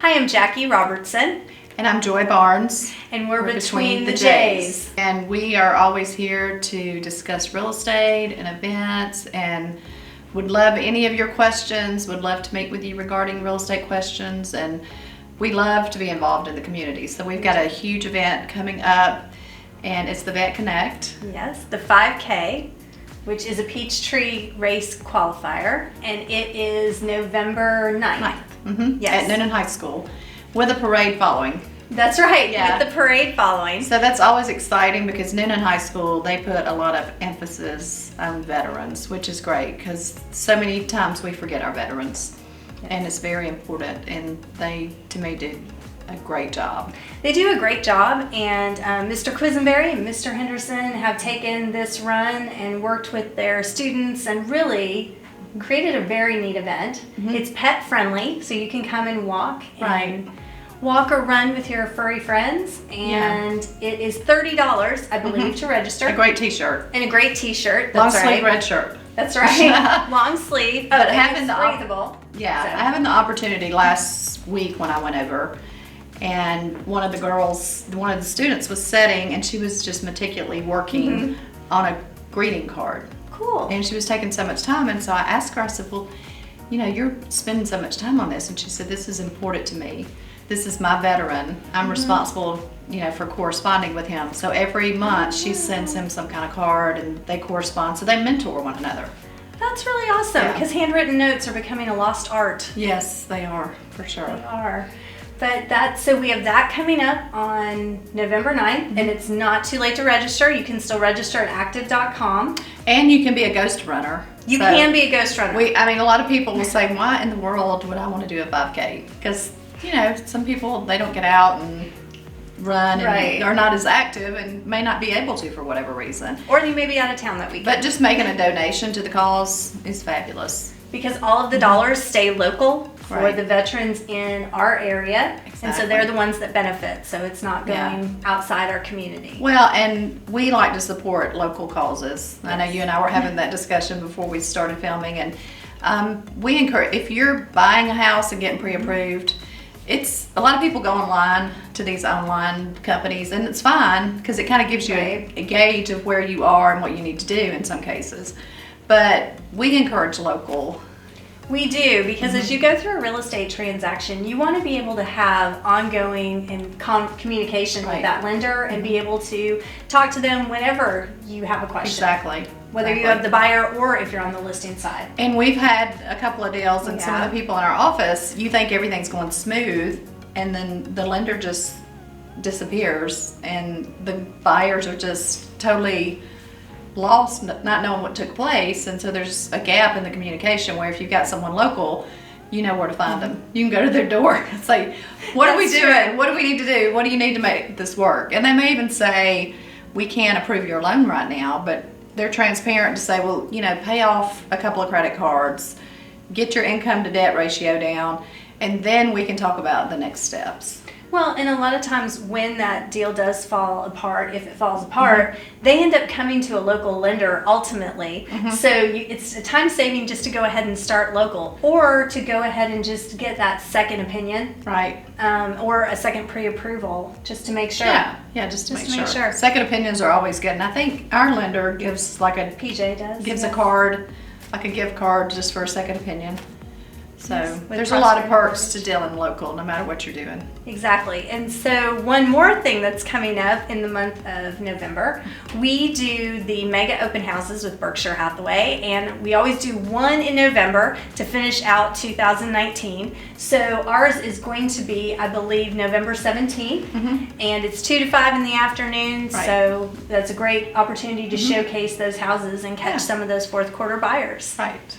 Hi, I'm Jackie Robertson. And I'm Joy Barnes. And we're between the J's. And we are always here to discuss real estate and events, and would love any of your questions, would love to meet with you regarding real estate questions, and we love to be involved in the community. So we've got a huge event coming up, and it's the Vet Connect. Yes, the 5K, which is a Peachtree race qualifier, and it is November 9th. Yes. At Noonan High School, with a parade following. That's right, Yeah. with the parade following. So that's always exciting because Noonan High School, they put a lot of emphasis on veterans, which is great because so many times we forget our veterans. Yes. And it's very important, and they, to me, did a great job. They do a great job, and Mr. Quisenberry and Mr. Henderson have taken this run and worked with their students and really created a very neat event. It's pet friendly, so you can come and walk and walk or run with your furry friends, and it is $30, I believe, to register. A great t-shirt. And a great t-shirt. Long sleeve red shirt. That's right. Long sleeve, but having it's breathable. Yeah, So. having the opportunity last week when I went over, and one of the students was setting, and she was just meticulously working on a greeting card. Cool. And she was taking so much time, and so I asked her, I said, well, you know, you're spending so much time on this, and she said, this is important to me. This is my veteran. I'm responsible, you know, for corresponding with him. So every month she sends him some kind of card, and they correspond, so they mentor one another. That's really awesome, because handwritten notes are becoming a lost art. Yes, they are, for sure. They are. But so we have that coming up on November 9th, and it's not too late to register. You can still register at active.com. And you can be a ghost runner. You can be a ghost runner. I mean, a lot of people will say, why in the world would I want to do a 5K? Because, you know, some people, they don't get out and run and are not as active and may not be able to for whatever reason. Or they may be out of town that weekend. But just making a donation to the cause is fabulous. Because all of the dollars stay local for the veterans in our area. Exactly. And so they're the ones that benefit. So it's not going outside our community. Well, and we like to support local causes. I know you and I were having that discussion before we started filming. And we encourage, if you're buying a house and getting pre-approved, it's a lot of people go online to these online companies, and it's fine because it kind of gives you a gauge of where you are and what you need to do in some cases. But we encourage local. We do, because as you go through a real estate transaction, you want to be able to have ongoing and communication with that lender and be able to talk to them whenever you have a question. Exactly. Whether you have the buyer or if you're on the listing side. And we've had a couple of deals, and some of the people in our office, you think everything's going smooth, and then the lender just disappears, and the buyers are just totally lost, not knowing what took place. And so there's a gap in the communication where if you've got someone local, you know where to find them. You can go to their door and say, what are we doing? What do we need to do? What do you need to make this work? And they may even say, we can't approve your loan right now, but they're transparent to say, well, you know, pay off a couple of credit cards, get your income to debt ratio down, and then we can talk about the next steps. Well, and a lot of times when that deal does fall apart, if it falls apart, they end up coming to a local lender ultimately. So it's a time saving just to go ahead and start local, or to go ahead and just get that second opinion. Right. Or a second pre-approval, just to make sure. Yeah, just to make sure. Second opinions are always good, and I think our lender gives like a PJ does. Gives a card, like a gift card just for a second opinion. So there's a trust lot of and perks to dealing local, no matter what you're doing. Exactly. And so one more thing that's coming up in the month of November, we do the mega open houses with Berkshire Hathaway, and we always do one in November to finish out 2019. So ours is going to be, I believe, November 17th, and it's 2 to 5 in the afternoon. So that's a great opportunity to showcase those houses and catch some of those fourth quarter buyers. Right.